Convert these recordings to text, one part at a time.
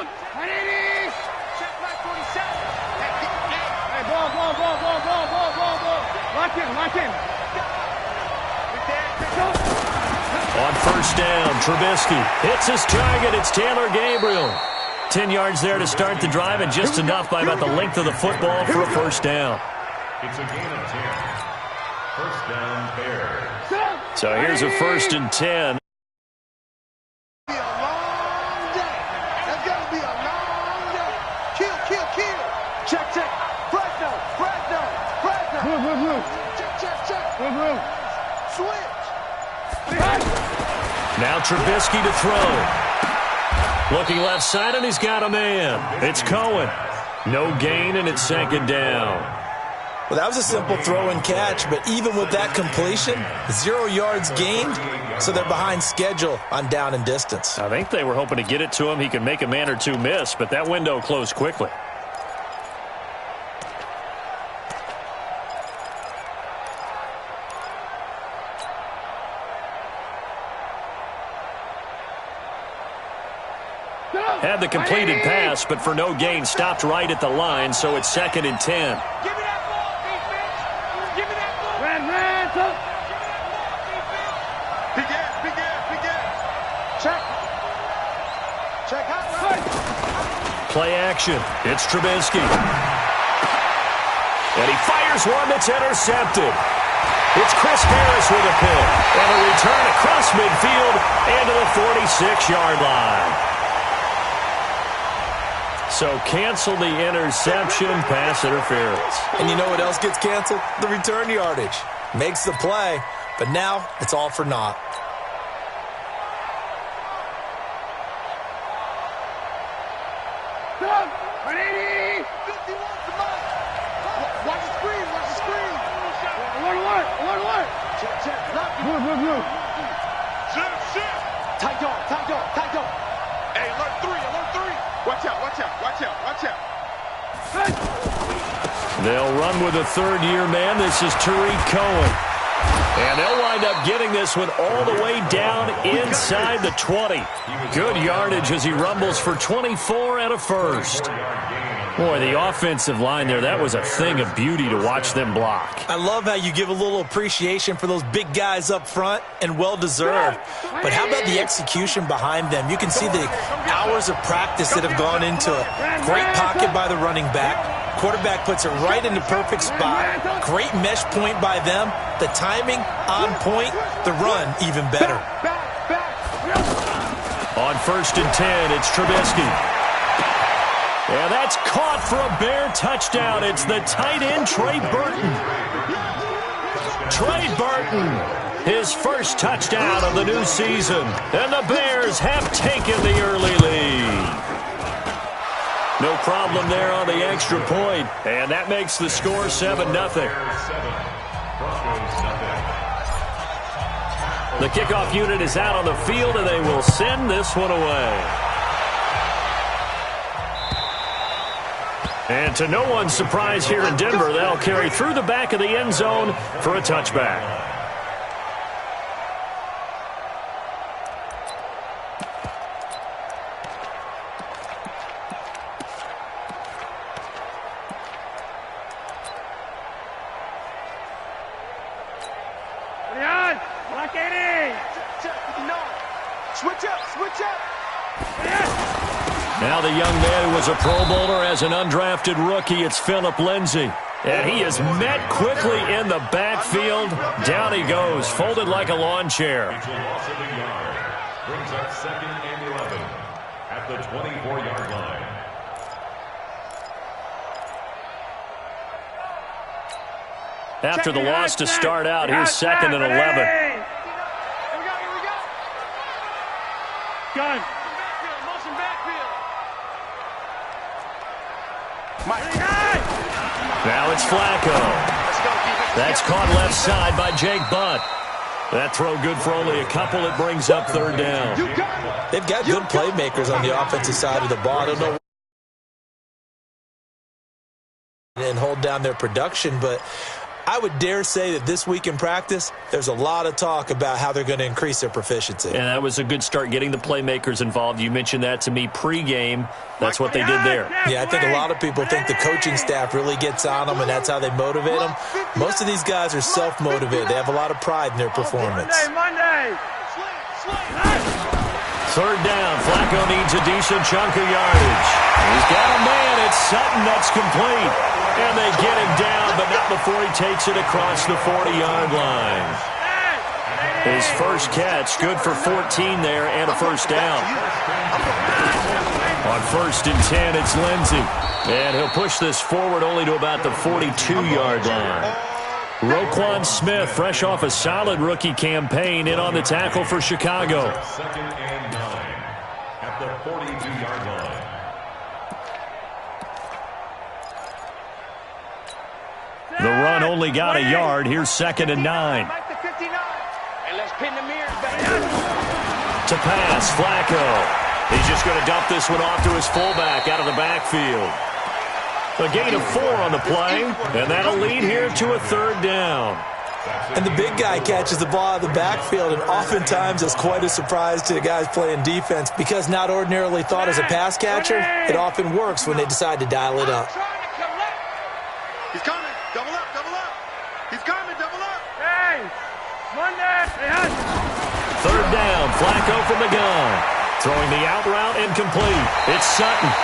Check back 47. Hey, ball. Lock in. On first down, Trubisky hits his target. It's Taylor Gabriel. 10 yards there to start the drive, and just enough by about the length of the football for a first down. It's a gain of 10. First down, Bears. So here's a 1st and 10. Be a long day. That's going to be a long day. Kill. Check. Fresno. Move. Check. Move. Switch. Now Trubisky to throw. Looking left side, and he's got a man. It's Cohen. No gain, and it's 2nd down. Well, that was a simple throw and catch, but even with that completion, 0 yards gained, so they're behind schedule on down and distance. I think they were hoping to get it to him. He could make a man or two miss, but that window closed quickly. Had the completed pass, but for no gain, stopped right at the line, so it's 2nd and 10. Give me that ball, defense. Give me that ball. Ran, tough. Big ass. Check hot right. Play action. It's Trubisky. And he fires one that's intercepted. It's Chris Harris with a pick. And a return across midfield and to the 46-yard line. So cancel the interception, pass interference. And you know what else gets canceled? The return yardage. Makes the play, but now it's all for naught. Stop! 180! 51, come on. Watch the screen. Alert! Check. Move. Shit. Tight dog. Hey, alert three. Watch out. They'll run with a third-year man. This is Tariq Cohen. And they'll wind up getting this one all the way down inside the 20. Good yardage as he rumbles for 24 and a first. Boy, the offensive line there, that was a thing of beauty to watch them block. I love how you give a little appreciation for those big guys up front, and well-deserved. But how about the execution behind them? You can see the hours of practice that have gone into it. Great pocket by the running back. Quarterback puts it right in the perfect spot. Great mesh point by them. The timing on point. The run even better. On 1st and 10, it's Trubisky. Yeah, that's caught for a Bear touchdown. It's the tight end, Trey Burton. Trey Burton, his first touchdown of the new season. And the Bears have taken the early lead. No problem there on the extra point. And that makes the score 7-0. The kickoff unit is out on the field, and they will send this one away. And to no one's surprise here in Denver, they'll carry through the back of the end zone for a touchback. Block 80! Switch up! Now the young man who was a Pro Bowler as an undrafted rookie, it's Phillip Lindsay. And he is met quickly in the backfield. Down he goes, folded like a lawn chair. Loss of a yard. Brings up 2nd and 11 at the 24-yard line. After the loss to start out, here's 2nd and 11. Here we go. Gun. Motion backfield. Now it's Flacco. That's caught left side by Jake Butt. That throw good for only a couple. It brings up 3rd down. They've got good playmakers on the offensive side of the ball. I don't know and hold down their production, but I would dare say that this week in practice, there's a lot of talk about how they're going to increase their proficiency. And that was a good start getting the playmakers involved. You mentioned that to me pregame. That's what they did there. Yeah, I think a lot of people think the coaching staff really gets on them, and that's how they motivate them. Most of these guys are self-motivated. They have a lot of pride in their performance. Monday. Third down. Flacco needs a decent chunk of yardage. He's got a man. It's Sutton. That's complete. And they get him down, but not before he takes it across the 40-yard line. His first catch, good for 14 there and a first down. On 1st and 10, it's Lindsey. And he'll push this forward only to about the 42-yard line. Roquan Smith, fresh off a solid rookie campaign, in on the tackle for Chicago. 2nd and 9 at the 42-yard line. The run only got a yard. Here's 2nd and 9. Back to 59. And let's pin the mirrors back. To pass, Flacco. He's just going to dump this one off to his fullback out of the backfield. A gain of 4 on the play, and that'll lead here to a 3rd down. And the big guy catches the ball out of the backfield, and oftentimes it's quite a surprise to the guys playing defense because not ordinarily thought as a pass catcher, it often works when they decide to dial it up. He's coming. Double up, double up. He's coming, double up. Hey, Monday. 3rd down, Flacco from the gun. Throwing the out route incomplete. It's Sutton.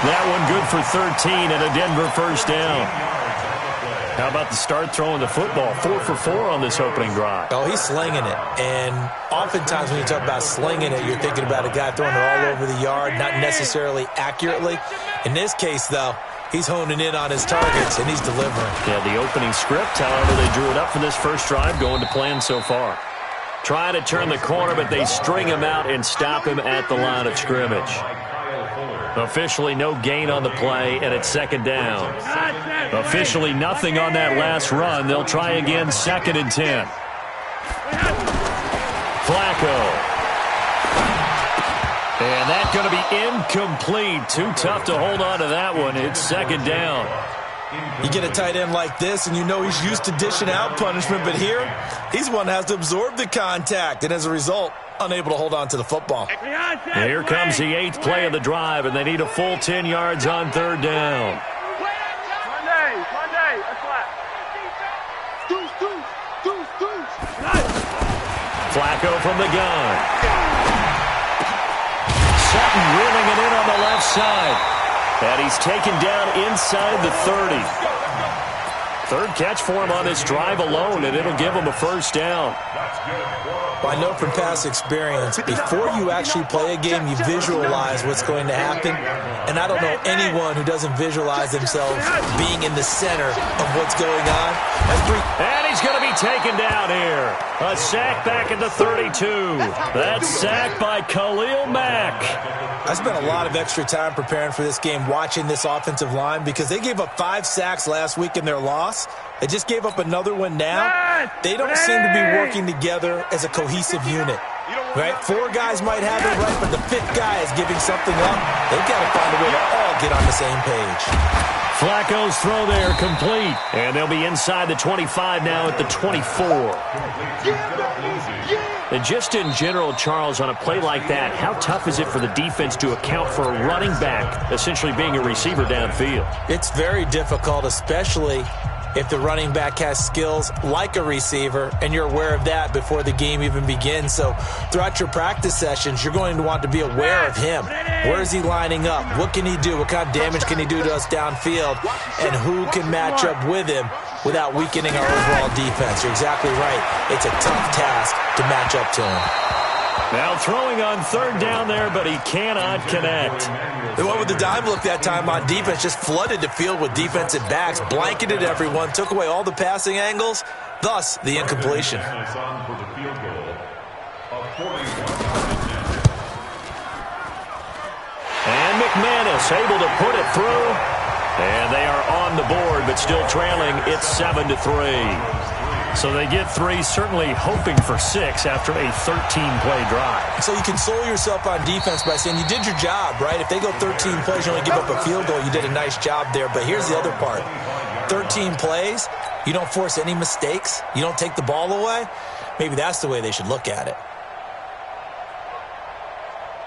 That one good for 13 and a Denver first down. How about the start throwing the football? 4 for 4 on this opening drive. Oh, he's slinging it. And oftentimes when you talk about slinging it, you're thinking about a guy throwing it all over the yard, not necessarily accurately. In this case, though, he's honing in on his targets, and he's delivering. Yeah, the opening script, however, they drew it up for this first drive, going to plan so far. Trying to turn the corner, but they string him out and stop him at the line of scrimmage. Officially no gain on the play, and it's 2nd down. Officially nothing on that last run. They'll try again, 2nd and 10. Flacco. And that's going to be incomplete. Too tough to hold on to that one. It's 2nd down. You get a tight end like this, and you know he's used to dishing out punishment, but here, he's one that has to absorb the contact, and as a result, unable to hold on to the football. And here comes the 8th play of the drive, and they need a full 10 yards on 3rd down. Monday, that's flat. Flacco from the gun. Sutton reeling it in on the left side. And he's taken down inside the 30. 3rd catch for him on this drive alone, and it'll give him a first down. Well, I know from past experience, before you actually play a game, you visualize what's going to happen. And I don't know anyone who doesn't visualize themselves being in the center of what's going on. And he's going to be taken down here. A sack back at the 32. That's sacked by Khalil Mack. I spent a lot of extra time preparing for this game, watching this offensive line, because they gave up 5 sacks last week in their loss. They just gave up another one now. They don't seem to be working together as a cohesive unit. Right? 4 guys might have it right, but the 5th guy is giving something up. They've got to find a way to all get on the same page. Flacco's throw there complete. And they'll be inside the 25 now at the 24. And just in general, Charles, on a play like that, how tough is it for the defense to account for a running back essentially being a receiver downfield? It's very difficult, especially if the running back has skills like a receiver, and you're aware of that before the game even begins. So throughout your practice sessions, you're going to want to be aware of him. Where is he lining up? What can he do? What kind of damage can he do to us downfield? And who can match up with him without weakening our overall defense? You're exactly right. It's a tough task to match up to him. Now throwing on 3rd down there, but he cannot connect. They went with the dime look that time on defense, just flooded the field with defensive backs, blanketed everyone, took away all the passing angles, thus the incompletion. And McManus able to put it through. And they are on the board, but still trailing. It's 7-3. So they get 3, certainly hoping for 6 after a 13-play drive. So you console yourself on defense by saying you did your job, right? If they go 13 plays, you only give up a field goal, you did a nice job there. But here's the other part. 13 plays, You don't force any mistakes. You don't take the ball away. Maybe that's the way they should look at it.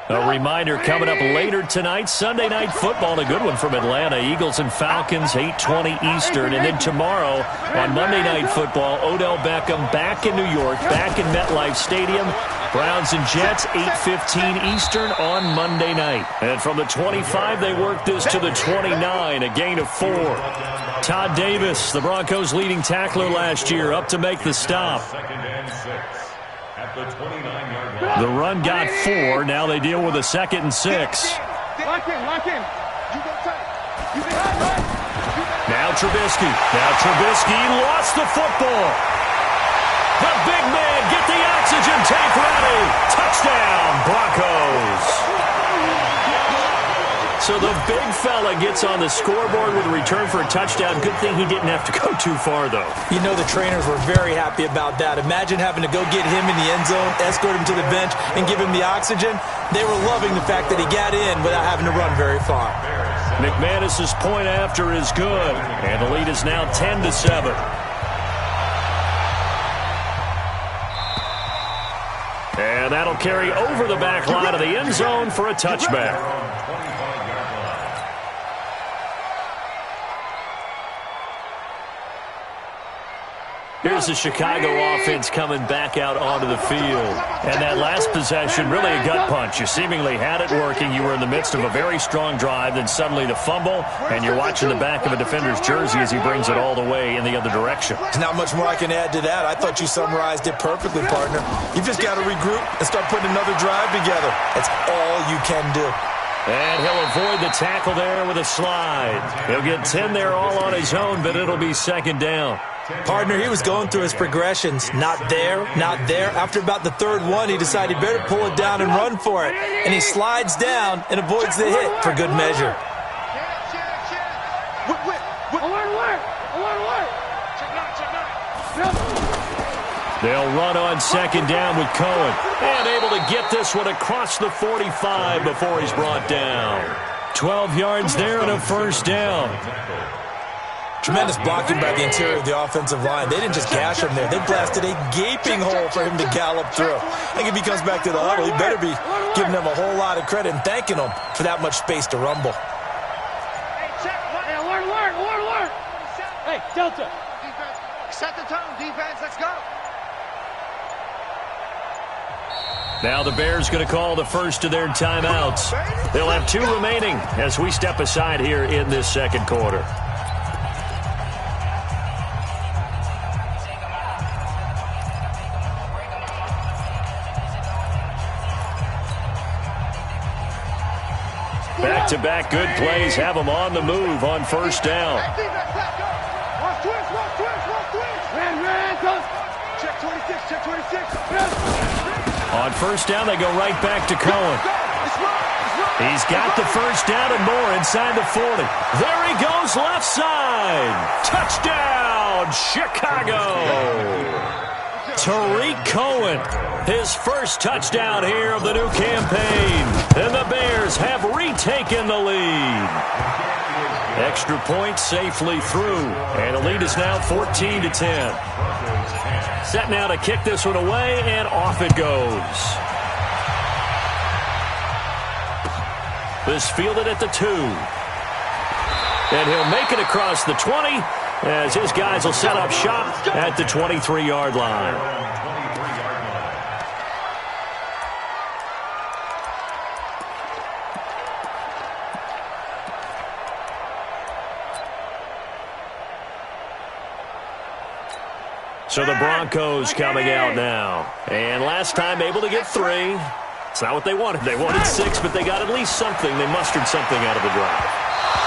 A reminder coming up later tonight, Sunday Night Football, a good one from Atlanta. Eagles and Falcons, 8:20 Eastern. And then tomorrow on Monday Night Football, Odell Beckham back in New York, back in MetLife Stadium. Browns and Jets, 8:15 Eastern on Monday night. And from the 25, they work this to the 29, a gain of 4. Todd Davis, the Broncos' leading tackler last year, up to make the stop. Second and 6 at the 29-yard line. The run got 4. Now they deal with a 2nd and 6. Lock in, lock in. Now Trubisky. Lost the football. The big man, get the oxygen tank ready. Touchdown, Broncos. So the big fella gets on the scoreboard with a return for a touchdown. Good thing he didn't have to go too far, though. You know the trainers were very happy about that. Imagine having to go get him in the end zone, escort him to the bench, and give him the oxygen. They were loving the fact that he got in without having to run very far. McManus's point after is good, and the lead is now 10-7. And that'll carry over the back line of the end zone for a touchback. Here's the Chicago offense coming back out onto the field. And that last possession, really a gut punch. You seemingly had it working. You were in the midst of a very strong drive. Then suddenly the fumble, and you're watching the back of a defender's jersey as he brings it all the way in the other direction. There's not much more I can add to that. I thought you summarized it perfectly, partner. You've just got to regroup and start putting another drive together. That's all you can do. And he'll avoid the tackle there with a slide. He'll get 10 there all on his own, but it'll be 2nd down. Partner, he was going through his progressions. Not there, not there. After about the 3rd one, he decided he better pull it down and run for it. And he slides down and avoids the hit for good measure. They'll run on 2nd down with Cohen. And able to get this one across the 45 before he's brought down. 12 yards there and a 1st down. Tremendous blocking by the interior of the offensive line. They didn't just gash him there. They blasted a gaping hole for him to gallop through. I think if he comes back to the huddle, he better be giving them a whole lot of credit and thanking them for that much space to rumble. Hey, alert. Hey, Delta. Set the tone, defense. Let's go. Now the Bears going to call the first of their timeouts. They'll have 2 remaining as we step aside here in this 2nd quarter. Back-to-back good plays have them on the move on 1st down. On 1st down, they go right back to Cohen. He's got the 1st down and more inside the 40. There he goes, left side. Touchdown, Chicago. Tariq Cohen, his 1st touchdown here of the new campaign. And the Bears have retaken the lead. Extra point safely through. And the lead is now 14-10. Set now to kick this one away, and off it goes. This fielded at the 2. And he'll make it across the 20 as his guys will set up shop at the 23-yard line. So the Broncos coming out now. And last time able to get 3. It's not what they wanted. They wanted 6, but they got at least something. They mustered something out of the drive.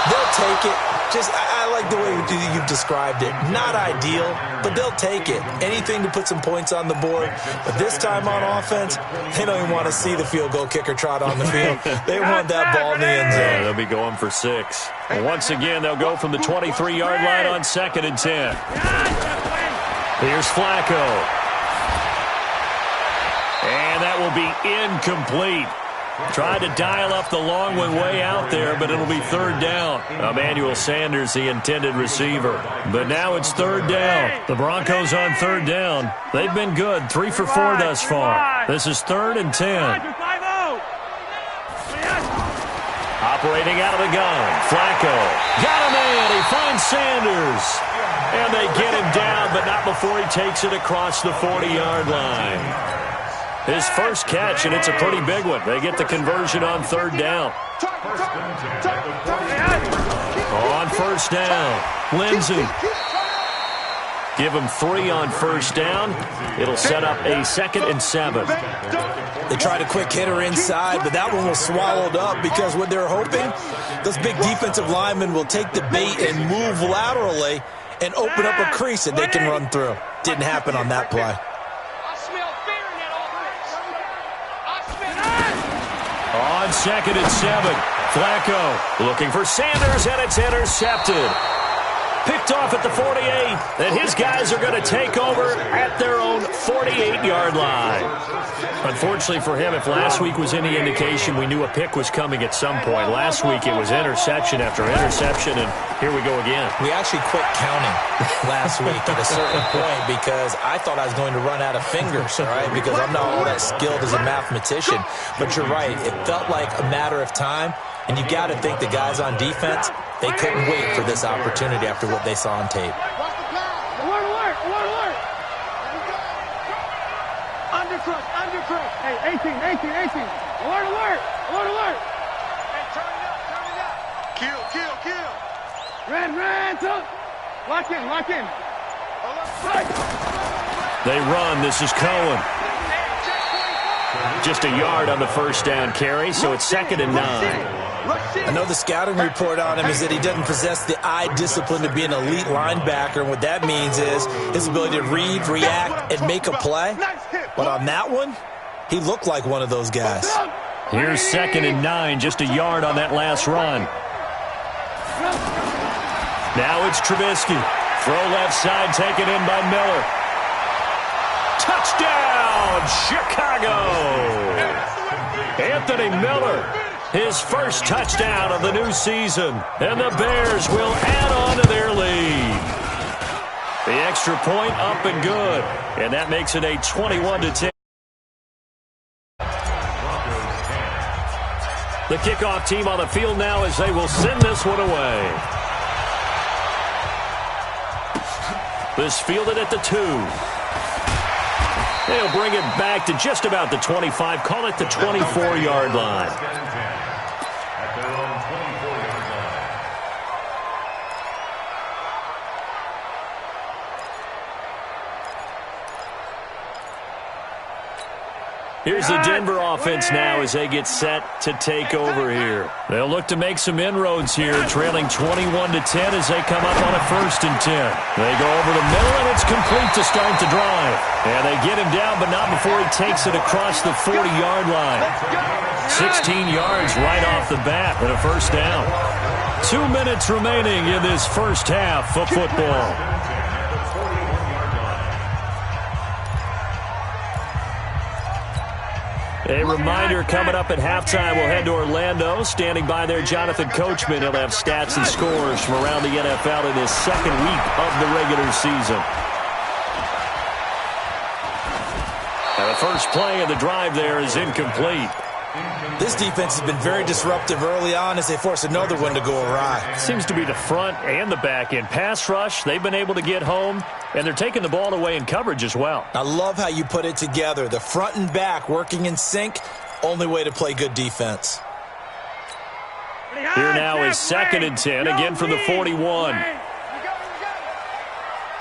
They'll take it. I like the way you've described it. Not ideal, but they'll take it. Anything to put some points on the board. But this time on offense, they don't even want to see the field goal kicker trot on the field. They want that ball in the end zone. Yeah, they'll be going for 6. And once again, they'll go from the 23-yard line on 2nd and 10. Here's Flacco. And that will be incomplete. Tried to dial up the long one way out there, but it'll be third down. Emmanuel Sanders, the intended receiver. But now it's third down. The Broncos on third down. They've been good, 3 for 4 thus far. This is 3rd and 10. Operating out of the gun. Flacco. Got him in. He finds Sanders. And they get him down, but not before he takes it across the 40-yard line. His first catch, and it's a pretty big one. They get the conversion on third down. On first down, Lindsey. Give him 3 on first down. It'll set up a 2nd and 7. They tried a quick hitter inside, but that one was swallowed up because what they're hoping, those big defensive linemen will take the bait and move laterally and open up a crease that they can run through. Didn't happen on that play. On 2nd and 7, Flacco looking for Sanders, and it's intercepted. Picked off at the 48, and his guys are going to take over at their own 48-yard line. Unfortunately for him, if last week was any indication, we knew a pick was coming at some point. Last week it was interception after interception, and here we go again. We actually quit counting last week at a certain point because I thought I was going to run out of fingers, all right, because I'm not all that skilled as a mathematician. But you're right, it felt like a matter of time, and you got to think the guys on defense, they couldn't wait for this opportunity after what they saw on tape. Alert. Undercrook. Hey, 18. Alert. Hey, turn it up. Kill. Red, lock in. They run. This is Cohen. Just a yard on the first down carry, so it's 2nd and 9. I know the scouting report on him is that he doesn't possess the eye discipline to be an elite linebacker, and what that means is his ability to read, react, and make a play. But on that one, he looked like one of those guys. Here's 2nd and 9, just a yard on that last run. Now it's Trubisky. Throw left side, taken in by Miller. Touchdown, Chicago! Anthony Miller, his first touchdown of the new season. And the Bears will add on to their lead. The extra point up and good. And that makes it a 21-10. The kickoff team on the field now as they will send this one away. This fielded at the 2. They'll bring it back to just about the 25. Call it the 24-yard line. At their own 24-yard line. Here's the Denver offense now as they get set to take over here. They'll look to make some inroads here, trailing 21-10 as they come up on a 1st and 10. They go over the middle, and it's complete to start the drive. And they get him down, but not before he takes it across the 40-yard line. 16 yards right off the bat and a 1st down. 2 minutes remaining in this first half of football. A reminder coming up at halftime, we'll head to Orlando. Standing by there, Jonathan Coachman. He'll have stats and scores from around the NFL in his 2nd week of the regular season. And the first play of the drive there is incomplete. This defense has been very disruptive early on as they force another one to go awry. Seems to be the front and the back end. Pass rush, they've been able to get home, and they're taking the ball away in coverage as well. I love how you put it together. The front and back working in sync, only way to play good defense. Here now is 2nd and 10, again from the 41.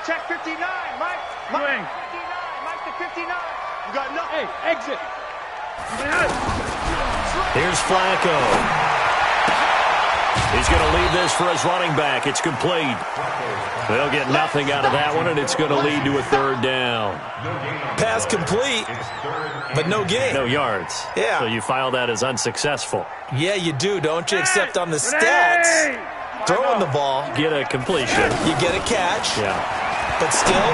Check 59, Mike. Mike 59, Mike to 59. You got nothing. Hey, exit. Here's Flacco. He's going to lead this for his running back. It's complete. They'll get nothing out of that one, and it's going to lead to a 3rd down. Pass complete, but no gain. No yards. Yeah. So you file that as unsuccessful. Yeah, you do, don't you? Except on the stats, throwing the ball. Get a completion. You get a catch. Yeah. But still,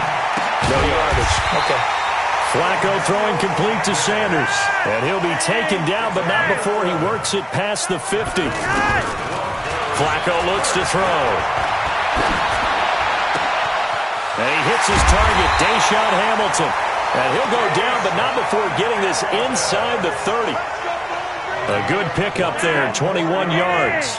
no yardage. Okay. Flacco throwing complete to Sanders. And he'll be taken down, but not before he works it past the 50. Flacco looks to throw. And he hits his target, Deshaun Hamilton. And he'll go down, but not before getting this inside the 30. A good pickup there, 21 yards.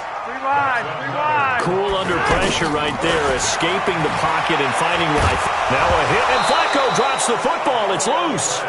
Cool under pressure right there, escaping the pocket and finding life. Now a hit, and Flacco drops the football. It's loose.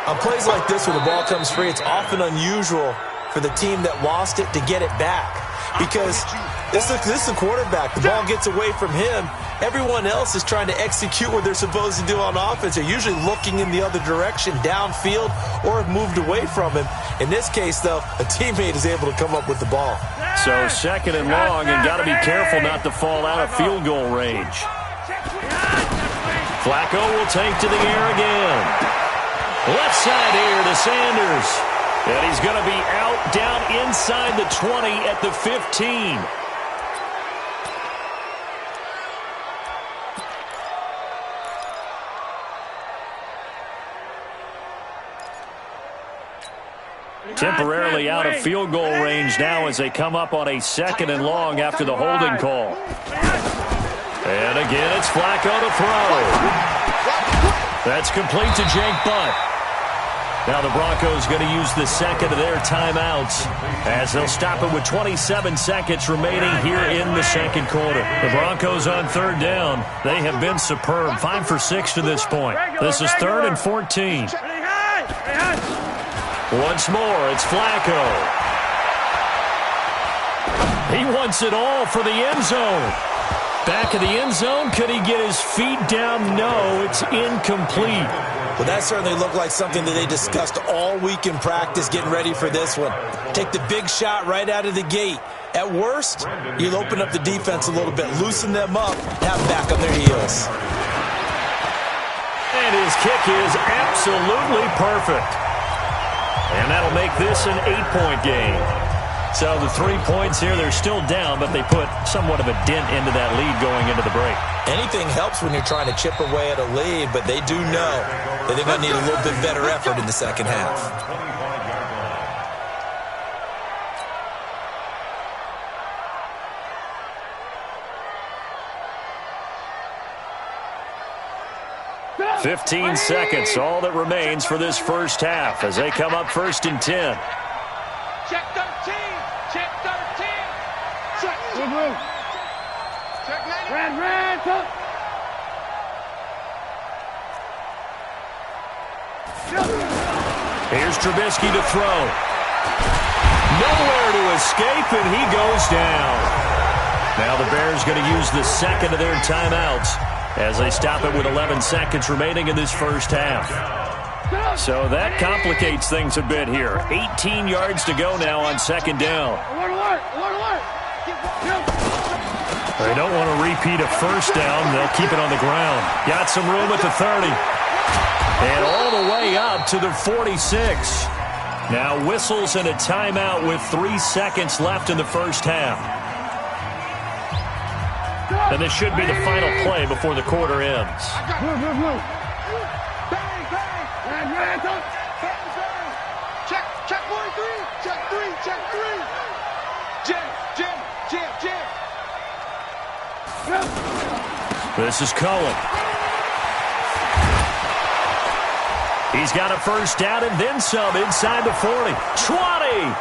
On plays like this where the ball comes free, it's often unusual for the team that lost it to get it back. Because this is the quarterback. The ball gets away from him. Everyone else is trying to execute what they're supposed to do on offense. They're usually looking in the other direction, downfield, or have moved away from him. In this case, though, a teammate is able to come up with the ball. So second and long, and got to be careful not to fall out of field goal range. Flacco will take to the air again. Left side here to Sanders. And he's going to be out down inside the 20 at the 15. Temporarily out of field goal range now as they come up on a second and long after the holding call. And again, it's Flacco to throw. That's complete to Jake Butt. Now the Broncos going to use the second of their timeouts as they'll stop it with 27 seconds remaining here in the second quarter. The Broncos on third down. They have been superb. 5 for 6 to this point. This is 3rd and 14. Once more, it's Flacco. He wants it all for the end zone. Back of the end zone, could he get his feet down? No, it's incomplete. Well, that certainly looked like something that they discussed all week in practice getting ready for this one. Take the big shot right out of the gate. At worst, you'll open up the defense a little bit, loosen them up, have them back on their heels. And his kick is absolutely perfect. And that'll make this an 8-point game. So the 3 points here, they're still down, but they put somewhat of a dent into that lead going into the break. Anything helps when you're trying to chip away at a lead, but they do know that they're going to need a little bit better effort in the second half. "15 seconds, all that remains for this first half as they come up 1st and 10. Check 13. Check 13. Check. Check 9. Red. Here's Trubisky to throw. Nowhere to escape, and he goes down. Now the Bears going to use the second of their timeouts as they stop it with 11 seconds remaining in this first half. So that complicates things a bit here. 18 yards to go now on second down. They don't want to repeat a first down. They'll keep it on the ground. Got some room at the 30. And all the way up to the 46. Now whistles and a timeout with 3 seconds left in the first half. And this should be the final play before the quarter ends. Check 43. Check 3. Check 3. Jam. This is Cohen. He's got a first down and then some inside the 40. 20.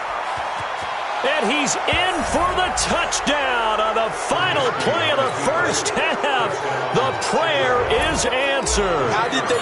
And he's in for the touchdown on the final play of the first half. The prayer is answered. How did they